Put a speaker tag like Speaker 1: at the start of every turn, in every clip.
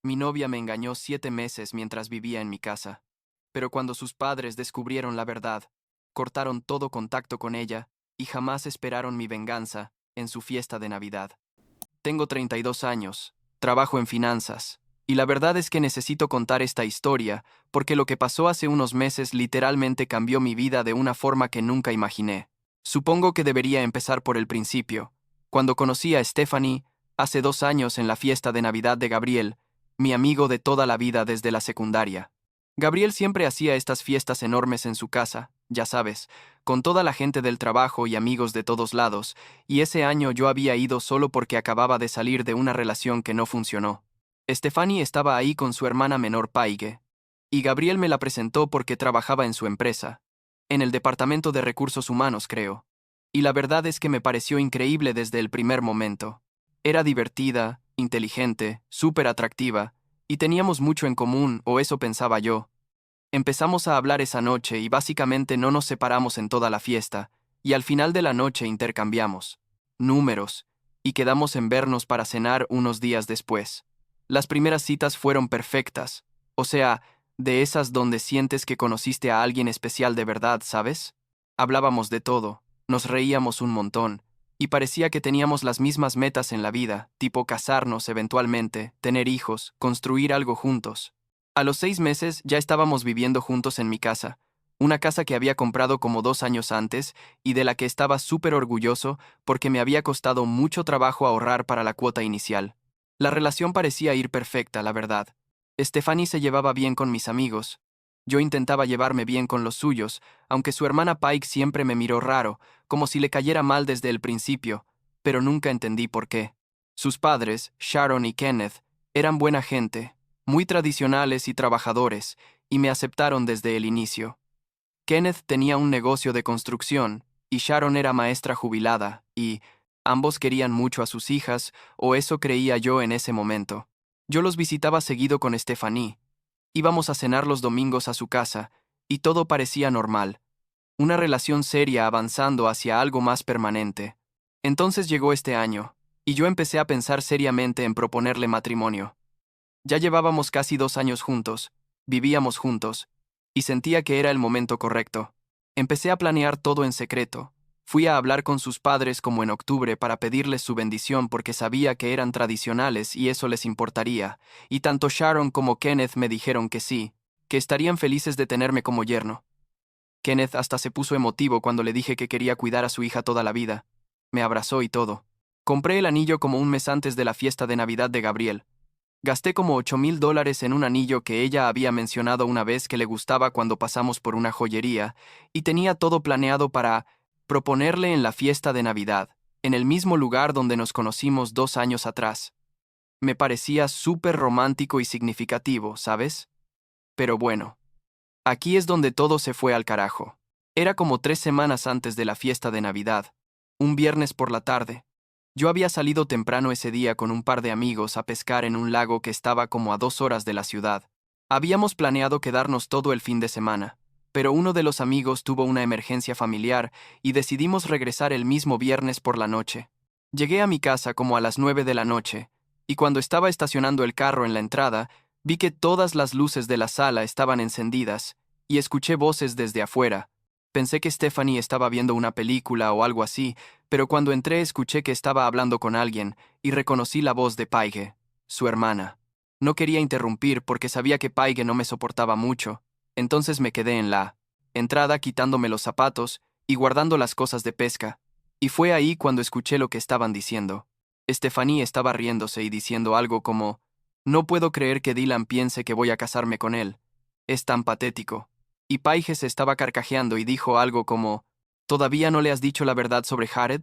Speaker 1: Mi novia me engañó 7 meses mientras vivía en mi casa. Pero cuando sus padres descubrieron la verdad, cortaron todo contacto con ella y jamás esperaron mi venganza en su fiesta de Navidad. Tengo 32 años, trabajo en finanzas, y la verdad es que necesito contar esta historia porque lo que pasó hace unos meses literalmente cambió mi vida de una forma que nunca imaginé. Supongo que debería empezar por el principio. Cuando conocí a Stephanie, hace 2 años en la fiesta de Navidad de Gabriel, mi amigo de toda la vida desde la secundaria. Gabriel siempre hacía estas fiestas enormes en su casa, ya sabes, con toda la gente del trabajo y amigos de todos lados, y ese año yo había ido solo porque acababa de salir de una relación que no funcionó. Stephanie estaba ahí con su hermana menor Paige, y Gabriel me la presentó porque trabajaba en su empresa, en el departamento de recursos humanos, creo. Y la verdad es que me pareció increíble desde el primer momento. Era divertida, inteligente, súper atractiva, y teníamos mucho en común, o eso pensaba yo. Empezamos a hablar esa noche y básicamente no nos separamos en toda la fiesta, y al final de la noche intercambiamos números, y quedamos en vernos para cenar unos días después. Las primeras citas fueron perfectas, o sea, de esas donde sientes que conociste a alguien especial de verdad, ¿sabes? Hablábamos de todo, nos reíamos un montón, y parecía que teníamos las mismas metas en la vida, tipo casarnos eventualmente, tener hijos, construir algo juntos. A los 6 meses ya estábamos viviendo juntos en mi casa, una casa que había comprado como 2 años antes y de la que estaba súper orgulloso porque me había costado mucho trabajo ahorrar para la cuota inicial. La relación parecía ir perfecta, la verdad. Stephanie se llevaba bien con mis amigos. Yo intentaba llevarme bien con los suyos, aunque su hermana Pike siempre me miró raro, como si le cayera mal desde el principio, pero nunca entendí por qué. Sus padres, Sharon y Kenneth, eran buena gente, muy tradicionales y trabajadores, y me aceptaron desde el inicio. Kenneth tenía un negocio de construcción, y Sharon era maestra jubilada, y ambos querían mucho a sus hijas, o eso creía yo en ese momento. Yo los visitaba seguido con Stephanie. Íbamos a cenar los domingos a su casa, y todo parecía normal. Una relación seria avanzando hacia algo más permanente. Entonces llegó este año, y yo empecé a pensar seriamente en proponerle matrimonio. Ya llevábamos casi 2 años juntos, vivíamos juntos, y sentía que era el momento correcto. Empecé a planear todo en secreto. Fui a hablar con sus padres como en octubre para pedirles su bendición porque sabía que eran tradicionales y eso les importaría, y tanto Sharon como Kenneth me dijeron que sí, que estarían felices de tenerme como yerno. Kenneth hasta se puso emotivo cuando le dije que quería cuidar a su hija toda la vida. Me abrazó y todo. Compré el anillo como un mes antes de la fiesta de Navidad de Gabriel. Gasté como $8,000 en un anillo que ella había mencionado una vez que le gustaba cuando pasamos por una joyería, y tenía todo planeado para proponerle en la fiesta de Navidad, en el mismo lugar donde nos conocimos 2 años atrás. Me parecía súper romántico y significativo, ¿sabes? Pero bueno, aquí es donde todo se fue al carajo. Era como 3 semanas antes de la fiesta de Navidad, un viernes por la tarde. Yo había salido temprano ese día con un par de amigos a pescar en un lago que estaba como a 2 horas de la ciudad. Habíamos planeado quedarnos todo el fin de semana, pero uno de los amigos tuvo una emergencia familiar y decidimos regresar el mismo viernes por la noche. Llegué a mi casa como a las 9 de la noche, y cuando estaba estacionando el carro en la entrada, vi que todas las luces de la sala estaban encendidas, y escuché voces desde afuera. Pensé que Stephanie estaba viendo una película o algo así, pero cuando entré escuché que estaba hablando con alguien, y reconocí la voz de Paige, su hermana. No quería interrumpir porque sabía que Paige no me soportaba mucho, entonces me quedé en la entrada quitándome los zapatos y guardando las cosas de pesca, y fue ahí cuando escuché lo que estaban diciendo. Stephanie estaba riéndose y diciendo algo como, «No puedo creer que Dylan piense que voy a casarme con él. Es tan patético». Y Paige se estaba carcajeando y dijo algo como, «¿Todavía no le has dicho la verdad sobre Jared?»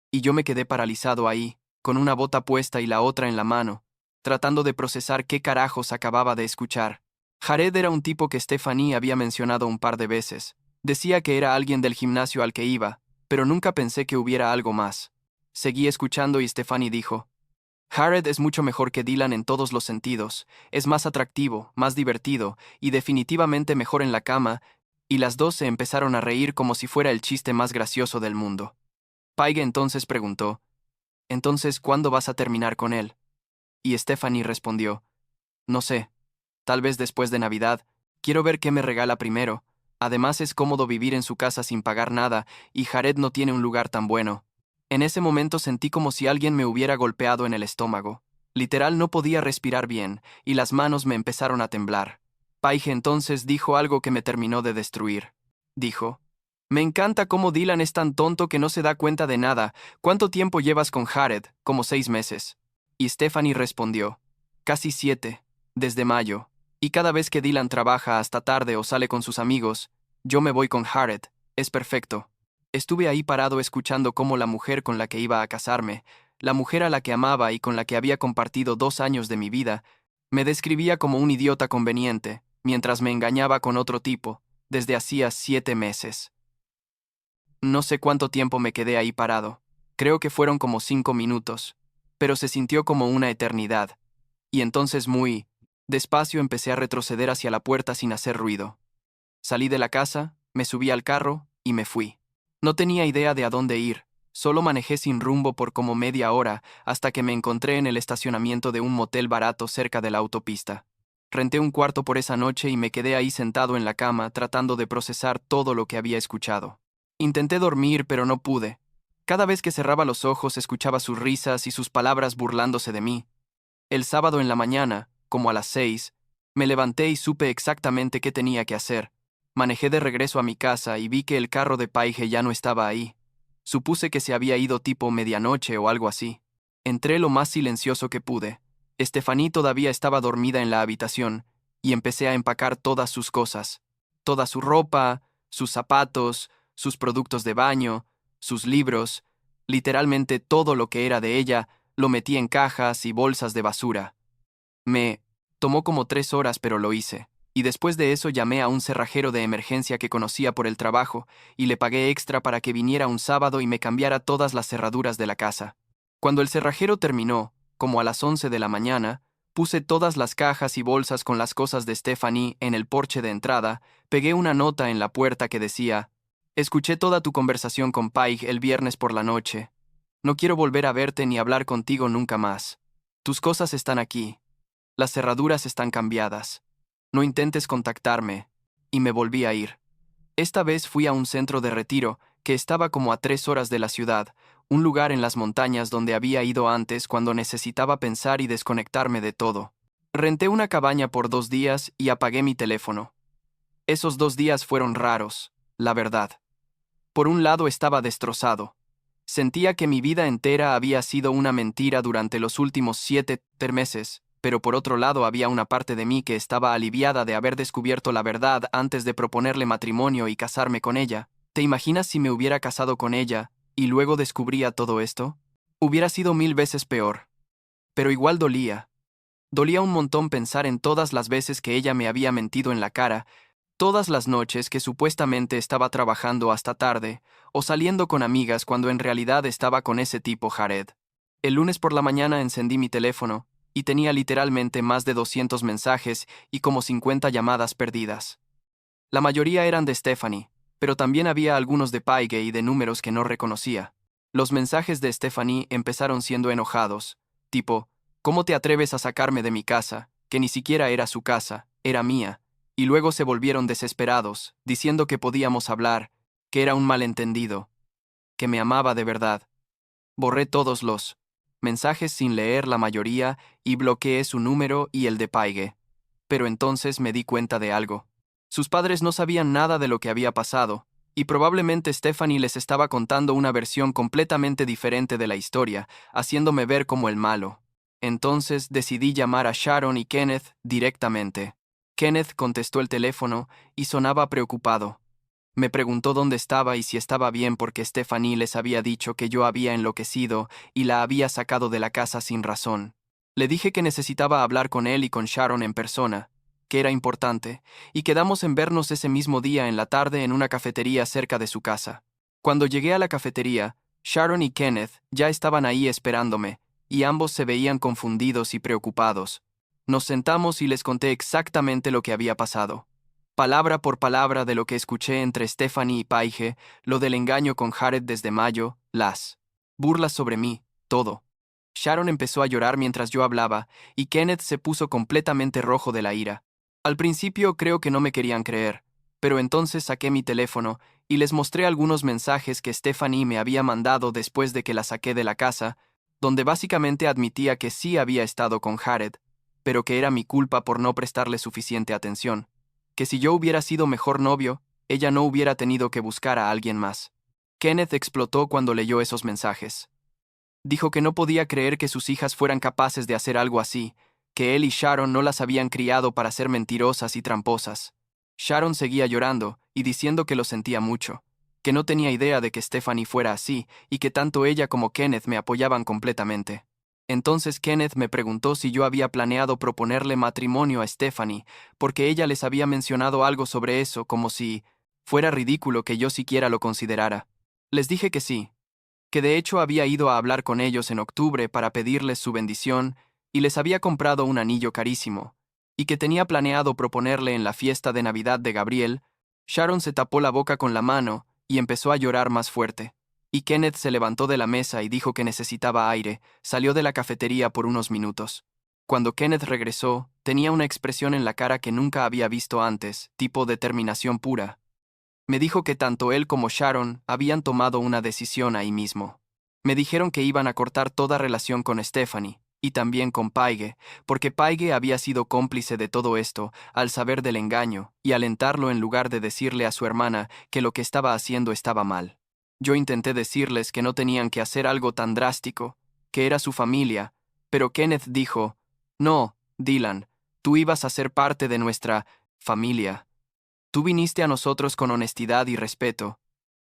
Speaker 1: Y yo me quedé paralizado ahí, con una bota puesta y la otra en la mano, tratando de procesar qué carajos acababa de escuchar. Jared era un tipo que Stephanie había mencionado un par de veces. Decía que era alguien del gimnasio al que iba, pero nunca pensé que hubiera algo más. Seguí escuchando y Stephanie dijo, Jared es mucho mejor que Dylan en todos los sentidos, es más atractivo, más divertido, y definitivamente mejor en la cama, y las dos se empezaron a reír como si fuera el chiste más gracioso del mundo. Paige entonces preguntó, «Entonces, ¿cuándo vas a terminar con él?» Y Stephanie respondió, No sé. Tal vez después de Navidad. Quiero ver qué me regala primero. Además es cómodo vivir en su casa sin pagar nada, y Jared no tiene un lugar tan bueno. En ese momento sentí como si alguien me hubiera golpeado en el estómago. Literal no podía respirar bien, y las manos me empezaron a temblar. Paige entonces dijo algo que me terminó de destruir. Dijo: me encanta cómo Dylan es tan tonto que no se da cuenta de nada. ¿Cuánto tiempo llevas con Jared? Como 6 meses. Y Stephanie respondió: casi 7, desde mayo. Y cada vez que Dylan trabaja hasta tarde o sale con sus amigos, yo me voy con Jared. Es perfecto. Estuve ahí parado escuchando cómo la mujer con la que iba a casarme, la mujer a la que amaba y con la que había compartido 2 años de mi vida, me describía como un idiota conveniente, mientras me engañaba con otro tipo, desde hacía 7 meses. No sé cuánto tiempo me quedé ahí parado. Creo que fueron como 5 minutos, pero se sintió como una eternidad. Y entonces muy despacio empecé a retroceder hacia la puerta sin hacer ruido. Salí de la casa, me subí al carro y me fui. No tenía idea de a dónde ir, solo manejé sin rumbo por como media hora hasta que me encontré en el estacionamiento de un motel barato cerca de la autopista. Renté un cuarto por esa noche y me quedé ahí sentado en la cama tratando de procesar todo lo que había escuchado. Intenté dormir, pero no pude. Cada vez que cerraba los ojos escuchaba sus risas y sus palabras burlándose de mí. El sábado en la mañana, como a las 6, me levanté y supe exactamente qué tenía que hacer. Manejé de regreso a mi casa y vi que el carro de Paige ya no estaba ahí. Supuse que se había ido tipo medianoche o algo así. Entré lo más silencioso que pude. Stephanie todavía estaba dormida en la habitación, y empecé a empacar todas sus cosas. Toda su ropa, sus zapatos, sus productos de baño, sus libros, literalmente todo lo que era de ella, lo metí en cajas y bolsas de basura. Me tomó como 3 horas, pero lo hice. Y después de eso llamé a un cerrajero de emergencia que conocía por el trabajo y le pagué extra para que viniera un sábado y me cambiara todas las cerraduras de la casa. Cuando el cerrajero terminó, como a las 11 de la mañana, puse todas las cajas y bolsas con las cosas de Stephanie en el porche de entrada, pegué una nota en la puerta que decía: escuché toda tu conversación con Paige el viernes por la noche. No quiero volver a verte ni hablar contigo nunca más. Tus cosas están aquí. Las cerraduras están cambiadas. No intentes contactarme. Y me volví a ir. Esta vez fui a un centro de retiro que estaba como a 3 horas de la ciudad, un lugar en las montañas donde había ido antes cuando necesitaba pensar y desconectarme de todo. Renté una cabaña por 2 días y apagué mi teléfono. Esos 2 días fueron raros, la verdad. Por un lado estaba destrozado. Sentía que mi vida entera había sido una mentira durante los últimos 7 meses, pero por otro lado había una parte de mí que estaba aliviada de haber descubierto la verdad antes de proponerle matrimonio y casarme con ella. ¿Te imaginas si me hubiera casado con ella y luego descubría todo esto? Hubiera sido 1000 veces peor. Pero igual dolía. Dolía un montón pensar en todas las veces que ella me había mentido en la cara, todas las noches que supuestamente estaba trabajando hasta tarde, o saliendo con amigas cuando en realidad estaba con ese tipo Jared. El lunes por la mañana encendí mi teléfono, y tenía literalmente más de 200 mensajes y como 50 llamadas perdidas. La mayoría eran de Stephanie, pero también había algunos de Paige y de números que no reconocía. Los mensajes de Stephanie empezaron siendo enojados, tipo: ¿cómo te atreves a sacarme de mi casa, que ni siquiera era su casa, era mía? Y luego se volvieron desesperados, diciendo que podíamos hablar, que era un malentendido, que me amaba de verdad. Borré todos los mensajes sin leer la mayoría y bloqueé su número y el de Paige. Pero entonces me di cuenta de algo. Sus padres no sabían nada de lo que había pasado, y probablemente Stephanie les estaba contando una versión completamente diferente de la historia, haciéndome ver como el malo. Entonces decidí llamar a Sharon y Kenneth directamente. Kenneth contestó el teléfono y sonaba preocupado. Me preguntó dónde estaba y si estaba bien porque Stephanie les había dicho que yo había enloquecido y la había sacado de la casa sin razón. Le dije que necesitaba hablar con él y con Sharon en persona, que era importante, y quedamos en vernos ese mismo día en la tarde en una cafetería cerca de su casa. Cuando llegué a la cafetería, Sharon y Kenneth ya estaban ahí esperándome, y ambos se veían confundidos y preocupados. Nos sentamos y les conté exactamente lo que había pasado. Palabra por palabra de lo que escuché entre Stephanie y Paige, lo del engaño con Jared desde mayo, las burlas sobre mí, todo. Sharon empezó a llorar mientras yo hablaba, y Kenneth se puso completamente rojo de la ira. Al principio creo que no me querían creer, pero entonces saqué mi teléfono y les mostré algunos mensajes que Stephanie me había mandado después de que la saqué de la casa, donde básicamente admitía que sí había estado con Jared, pero que era mi culpa por no prestarle suficiente atención, que si yo hubiera sido mejor novio, ella no hubiera tenido que buscar a alguien más. Kenneth explotó cuando leyó esos mensajes. Dijo que no podía creer que sus hijas fueran capaces de hacer algo así, que él y Sharon no las habían criado para ser mentirosas y tramposas. Sharon seguía llorando y diciendo que lo sentía mucho, que no tenía idea de que Stephanie fuera así y que tanto ella como Kenneth me apoyaban completamente. Entonces Kenneth me preguntó si yo había planeado proponerle matrimonio a Stephanie, porque ella les había mencionado algo sobre eso, como si fuera ridículo que yo siquiera lo considerara. Les dije que sí, que de hecho había ido a hablar con ellos en octubre para pedirles su bendición y les había comprado un anillo carísimo, y que tenía planeado proponerle en la fiesta de Navidad de Gabriel. Sharon se tapó la boca con la mano y empezó a llorar más fuerte. Y Kenneth se levantó de la mesa y dijo que necesitaba aire, salió de la cafetería por unos minutos. Cuando Kenneth regresó, tenía una expresión en la cara que nunca había visto antes, tipo determinación pura. Me dijo que tanto él como Sharon habían tomado una decisión ahí mismo. Me dijeron que iban a cortar toda relación con Stephanie, y también con Paige, porque Paige había sido cómplice de todo esto al saber del engaño y alentarlo en lugar de decirle a su hermana que lo que estaba haciendo estaba mal. Yo intenté decirles que no tenían que hacer algo tan drástico, que era su familia, pero Kenneth dijo, «No, Dylan, tú ibas a ser parte de nuestra familia. Tú viniste a nosotros con honestidad y respeto,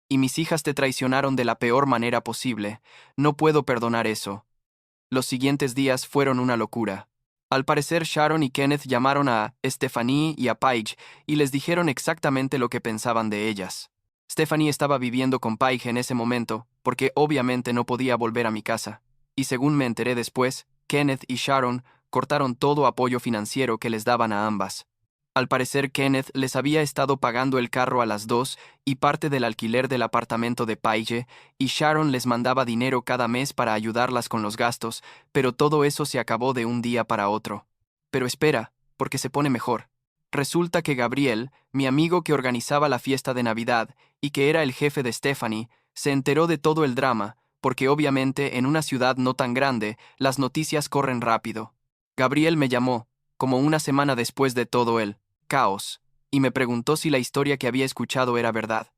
Speaker 1: y mis hijas te traicionaron de la peor manera posible. No puedo perdonar eso». Los siguientes días fueron una locura. Al parecer Sharon y Kenneth llamaron a Stephanie y a Paige y les dijeron exactamente lo que pensaban de ellas. Stephanie estaba viviendo con Paige en ese momento, porque obviamente no podía volver a mi casa, y según me enteré después, Kenneth y Sharon cortaron todo apoyo financiero que les daban a ambas. Al parecer Kenneth les había estado pagando el carro a las dos y parte del alquiler del apartamento de Paige, y Sharon les mandaba dinero cada mes para ayudarlas con los gastos, pero todo eso se acabó de un día para otro. Pero espera, porque se pone mejor. Resulta que Gabriel, mi amigo que organizaba la fiesta de Navidad y que era el jefe de Stephanie, se enteró de todo el drama, porque obviamente en una ciudad no tan grande, las noticias corren rápido. Gabriel me llamó, como una semana después de todo el caos, y me preguntó si la historia que había escuchado era verdad.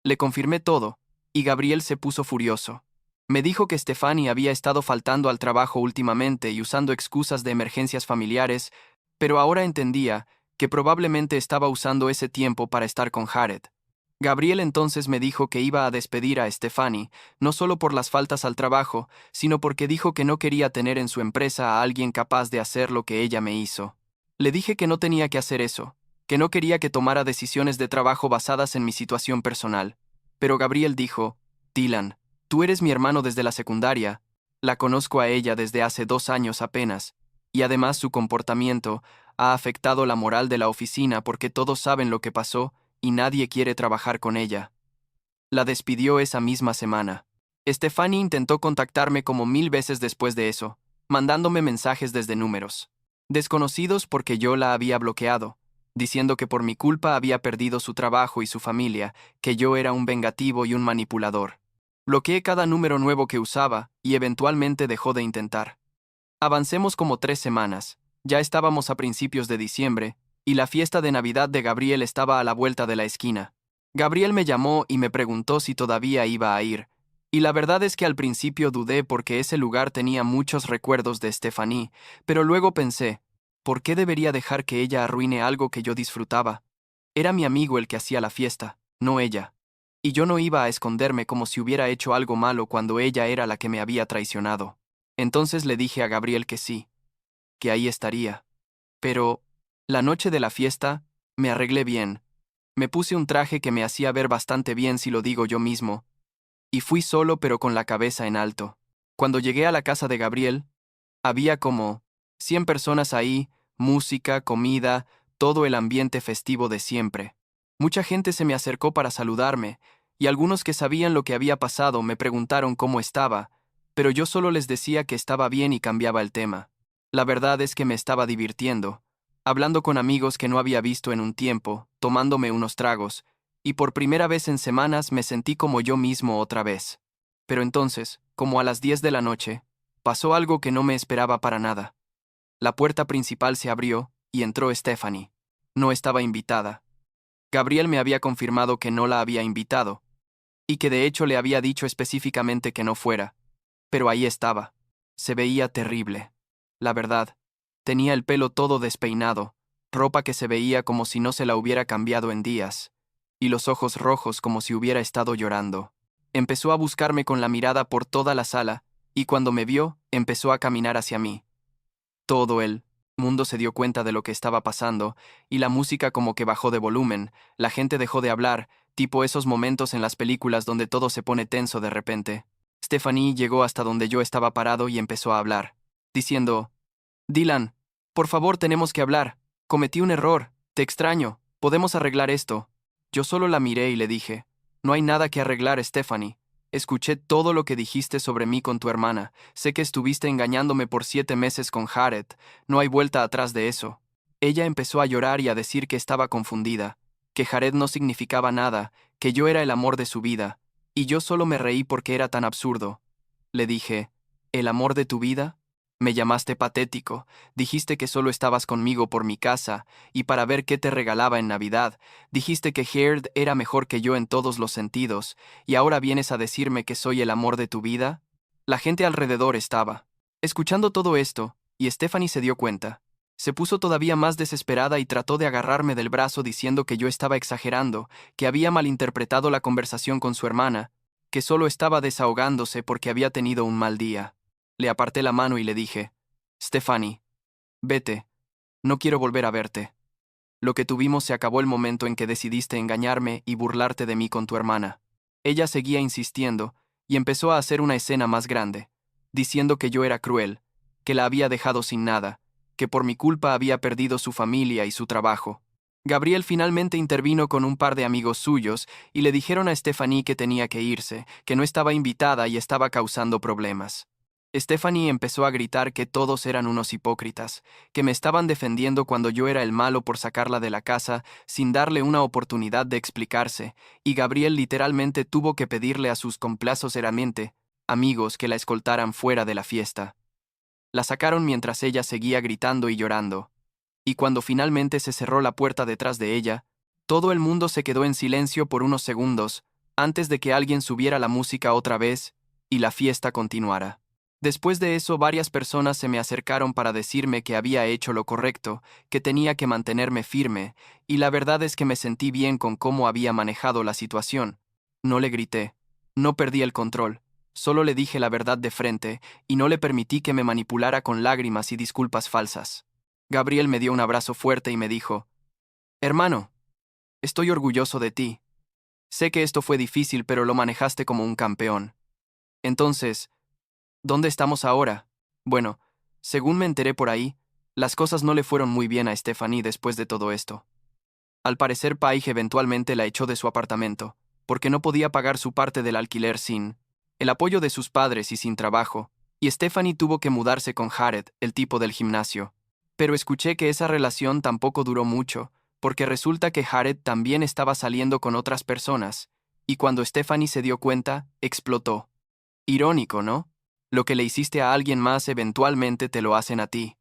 Speaker 1: Le confirmé todo, y Gabriel se puso furioso. Me dijo que Stephanie había estado faltando al trabajo últimamente y usando excusas de emergencias familiares, pero ahora entendía que probablemente estaba usando ese tiempo para estar con Jared. Gabriel entonces me dijo que iba a despedir a Stephanie, no solo por las faltas al trabajo, sino porque dijo que no quería tener en su empresa a alguien capaz de hacer lo que ella me hizo. Le dije que no tenía que hacer eso, que no quería que tomara decisiones de trabajo basadas en mi situación personal. Pero Gabriel dijo, «Dylan, tú eres mi hermano desde la secundaria, la conozco a ella desde hace 2 años apenas, y además su comportamiento ha afectado la moral de la oficina porque todos saben lo que pasó y nadie quiere trabajar con ella». La despidió esa misma semana. Stephanie intentó contactarme como 1000 veces después de eso, mandándome mensajes desde números desconocidos porque yo la había bloqueado, diciendo que por mi culpa había perdido su trabajo y su familia, que yo era un vengativo y un manipulador. Bloqueé cada número nuevo que usaba y eventualmente dejó de intentar. Avancemos como 3 semanas. Ya estábamos a principios de diciembre, y la fiesta de Navidad de Gabriel estaba a la vuelta de la esquina. Gabriel me llamó y me preguntó si todavía iba a ir, y la verdad es que al principio dudé porque ese lugar tenía muchos recuerdos de Stephanie, pero luego pensé, ¿por qué debería dejar que ella arruine algo que yo disfrutaba? Era mi amigo el que hacía la fiesta, no ella. Y yo no iba a esconderme como si hubiera hecho algo malo cuando ella era la que me había traicionado. Entonces le dije a Gabriel que sí, que ahí estaría. Pero, la noche de la fiesta, me arreglé bien. Me puse un traje que me hacía ver bastante bien si lo digo yo mismo, y fui solo pero con la cabeza en alto. Cuando llegué a la casa de Gabriel, había como 100 personas ahí, música, comida, todo el ambiente festivo de siempre. Mucha gente se me acercó para saludarme, y algunos que sabían lo que había pasado me preguntaron cómo estaba, pero yo solo les decía que estaba bien y cambiaba el tema. La verdad es que me estaba divirtiendo, hablando con amigos que no había visto en un tiempo, tomándome unos tragos, y por primera vez en semanas me sentí como yo mismo otra vez. Pero entonces, como a las 10 de la noche, pasó algo que no me esperaba para nada. La puerta principal se abrió y entró Stephanie. No estaba invitada. Gabriel me había confirmado que no la había invitado, y que de hecho le había dicho específicamente que no fuera. Pero ahí estaba. Se veía terrible. La verdad, tenía el pelo todo despeinado, ropa que se veía como si no se la hubiera cambiado en días, y los ojos rojos como si hubiera estado llorando. Empezó a buscarme con la mirada por toda la sala, y cuando me vio, empezó a caminar hacia mí. Todo el mundo se dio cuenta de lo que estaba pasando, y la música como que bajó de volumen, la gente dejó de hablar, tipo esos momentos en las películas donde todo se pone tenso de repente. Stephanie llegó hasta donde yo estaba parado y empezó a hablar, diciendo, Dylan, por favor tenemos que hablar, cometí un error, te extraño, podemos arreglar esto. Yo solo la miré y le dije, no hay nada que arreglar, Stephanie. Escuché todo lo que dijiste sobre mí con tu hermana. Sé que estuviste engañándome por 7 meses con Jared. No hay vuelta atrás de eso. Ella empezó a llorar y a decir que estaba confundida, que Jared no significaba nada, que yo era el amor de su vida, y yo solo me reí porque era tan absurdo. Le dije, ¿el amor de tu vida? Me llamaste patético, dijiste que solo estabas conmigo por mi casa, y para ver qué te regalaba en Navidad, dijiste que Jared era mejor que yo en todos los sentidos, y ahora vienes a decirme que soy el amor de tu vida. La gente alrededor estaba escuchando todo esto, y Stephanie se dio cuenta. Se puso todavía más desesperada y trató de agarrarme del brazo diciendo que yo estaba exagerando, que había malinterpretado la conversación con su hermana, que solo estaba desahogándose porque había tenido un mal día. Le aparté la mano y le dije, Stephanie, vete, no quiero volver a verte. Lo que tuvimos se acabó el momento en que decidiste engañarme y burlarte de mí con tu hermana. Ella seguía insistiendo, y empezó a hacer una escena más grande, diciendo que yo era cruel, que la había dejado sin nada, que por mi culpa había perdido su familia y su trabajo. Gabriel finalmente intervino con un par de amigos suyos y le dijeron a Stephanie que tenía que irse, que no estaba invitada y estaba causando problemas. Stephanie empezó a gritar que todos eran unos hipócritas, que me estaban defendiendo cuando yo era el malo por sacarla de la casa sin darle una oportunidad de explicarse, y Gabriel literalmente tuvo que pedirle a sus complacentemente amigos que la escoltaran fuera de la fiesta. La sacaron mientras ella seguía gritando y llorando, y cuando finalmente se cerró la puerta detrás de ella, todo el mundo se quedó en silencio por unos segundos antes de que alguien subiera la música otra vez y la fiesta continuara. Después de eso, varias personas se me acercaron para decirme que había hecho lo correcto, que tenía que mantenerme firme, y la verdad es que me sentí bien con cómo había manejado la situación. No le grité, no perdí el control, solo le dije la verdad de frente, y no le permití que me manipulara con lágrimas y disculpas falsas. Gabriel me dio un abrazo fuerte y me dijo, Hermano, estoy orgulloso de ti. Sé que esto fue difícil, pero lo manejaste como un campeón. Entonces, ¿dónde estamos ahora? Bueno, según me enteré por ahí, las cosas no le fueron muy bien a Stephanie después de todo esto. Al parecer Paige eventualmente la echó de su apartamento, porque no podía pagar su parte del alquiler sin el apoyo de sus padres y sin trabajo, y Stephanie tuvo que mudarse con Jared, el tipo del gimnasio. Pero escuché que esa relación tampoco duró mucho, porque resulta que Jared también estaba saliendo con otras personas, y cuando Stephanie se dio cuenta, explotó. Irónico, ¿no? Lo que le hiciste a alguien más eventualmente te lo hacen a ti.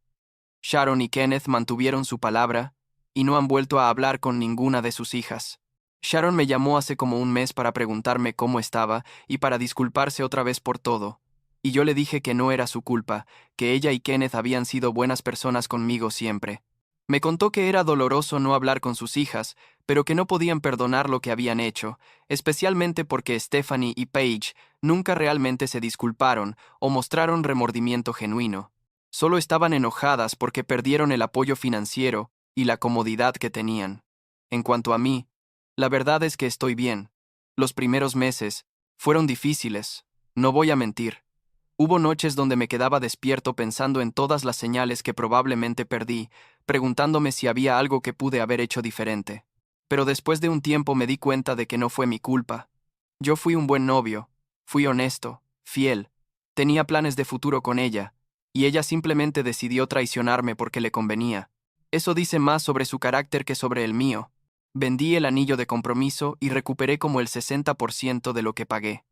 Speaker 1: Sharon y Kenneth mantuvieron su palabra y no han vuelto a hablar con ninguna de sus hijas. Sharon me llamó hace como un mes para preguntarme cómo estaba y para disculparse otra vez por todo, y yo le dije que no era su culpa, que ella y Kenneth habían sido buenas personas conmigo siempre. Me contó que era doloroso no hablar con sus hijas, pero que no podían perdonar lo que habían hecho, especialmente porque Stephanie y Paige nunca realmente se disculparon o mostraron remordimiento genuino. Solo estaban enojadas porque perdieron el apoyo financiero y la comodidad que tenían. En cuanto a mí, la verdad es que estoy bien. Los primeros meses fueron difíciles, no voy a mentir. Hubo noches donde me quedaba despierto pensando en todas las señales que probablemente perdí, preguntándome si había algo que pude haber hecho diferente. Pero después de un tiempo me di cuenta de que no fue mi culpa. Yo fui un buen novio, fui honesto, fiel, Tenía planes de futuro con ella, y ella simplemente decidió traicionarme porque le convenía. Eso dice más sobre su carácter que sobre el mío. Vendí el anillo de compromiso y recuperé como el 60% de lo que pagué.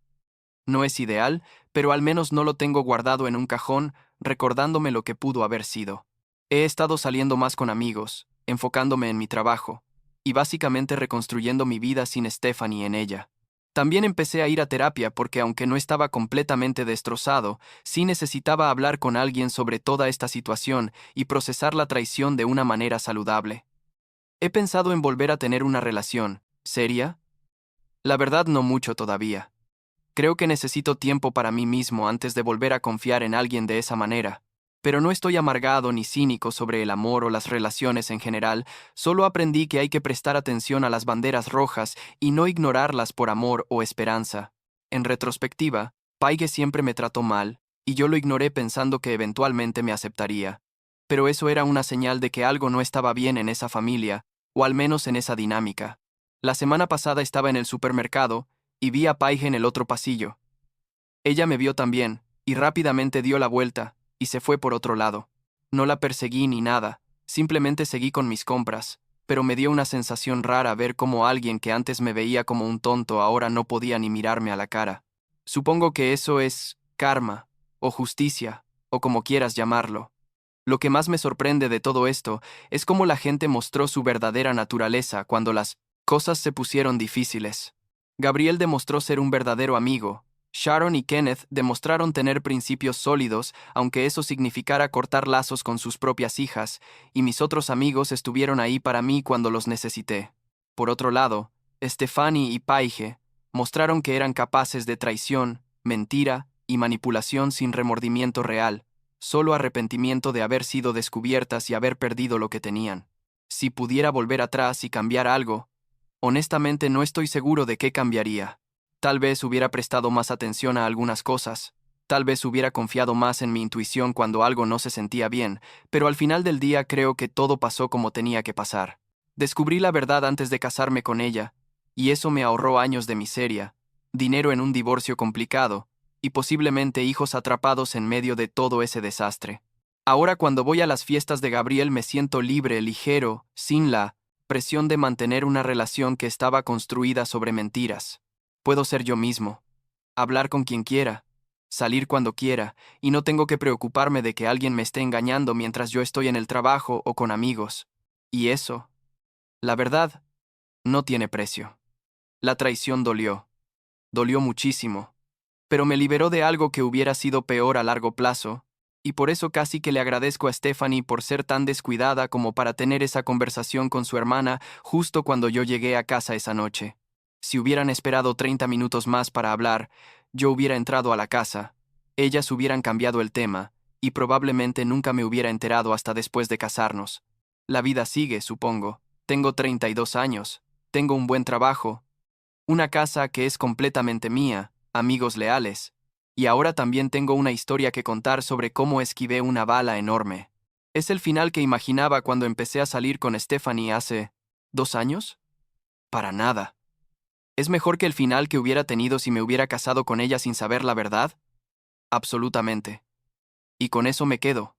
Speaker 1: No es ideal, pero al menos no lo tengo guardado en un cajón, recordándome lo que pudo haber sido. He estado saliendo más con amigos, enfocándome en mi trabajo, y básicamente reconstruyendo mi vida sin Stephanie en ella. También empecé a ir a terapia porque aunque no estaba completamente destrozado, sí necesitaba hablar con alguien sobre toda esta situación y procesar la traición de una manera saludable. He pensado en volver a tener una relación, ¿seria? La verdad no mucho todavía. Creo que necesito tiempo para mí mismo antes de volver a confiar en alguien de esa manera. Pero no estoy amargado ni cínico sobre el amor o las relaciones en general, solo aprendí que hay que prestar atención a las banderas rojas y no ignorarlas por amor o esperanza. En retrospectiva, Paige siempre me trató mal, y yo lo ignoré pensando que eventualmente me aceptaría. Pero eso era una señal de que algo no estaba bien en esa familia, o al menos en esa dinámica. La semana pasada estaba en el supermercado, y vi a Paige en el otro pasillo. Ella me vio también, y rápidamente dio la vuelta, y se fue por otro lado. No la perseguí ni nada, simplemente seguí con mis compras, pero me dio una sensación rara ver cómo alguien que antes me veía como un tonto ahora no podía ni mirarme a la cara. Supongo que eso es karma, o justicia, o como quieras llamarlo. Lo que más me sorprende de todo esto es cómo la gente mostró su verdadera naturaleza cuando las cosas se pusieron difíciles. Gabriel demostró ser un verdadero amigo. Sharon y Kenneth demostraron tener principios sólidos, aunque eso significara cortar lazos con sus propias hijas, y mis otros amigos estuvieron ahí para mí cuando los necesité. Por otro lado, Stephanie y Paige mostraron que eran capaces de traición, mentira y manipulación sin remordimiento real, solo arrepentimiento de haber sido descubiertas y haber perdido lo que tenían. Si pudiera volver atrás y cambiar algo, honestamente no estoy seguro de qué cambiaría. Tal vez hubiera prestado más atención a algunas cosas, tal vez hubiera confiado más en mi intuición cuando algo no se sentía bien, pero al final del día creo que todo pasó como tenía que pasar. Descubrí la verdad antes de casarme con ella, y eso me ahorró años de miseria, dinero en un divorcio complicado, y posiblemente hijos atrapados en medio de todo ese desastre. Ahora cuando voy a las fiestas de Gabriel me siento libre, ligero, sin la presión de mantener una relación que estaba construida sobre mentiras. Puedo ser yo mismo, hablar con quien quiera, salir cuando quiera, y no tengo que preocuparme de que alguien me esté engañando mientras yo estoy en el trabajo o con amigos. Y eso, la verdad, no tiene precio. La traición dolió muchísimo, pero me liberó de algo que hubiera sido peor a largo plazo, y por eso casi que le agradezco a Stephanie por ser tan descuidada como para tener esa conversación con su hermana justo cuando yo llegué a casa esa noche. Si hubieran esperado 30 minutos más para hablar, yo hubiera entrado a la casa, ellas hubieran cambiado el tema, y probablemente nunca me hubiera enterado hasta después de casarnos. La vida sigue, supongo. Tengo 32 años, tengo un buen trabajo, una casa que es completamente mía, amigos leales. Y ahora también tengo una historia que contar sobre cómo esquivé una bala enorme. ¿Es el final que imaginaba cuando empecé a salir con Stephanie hace 2 años? Para nada. ¿Es mejor que el final que hubiera tenido si me hubiera casado con ella sin saber la verdad? Absolutamente. Y con eso me quedo.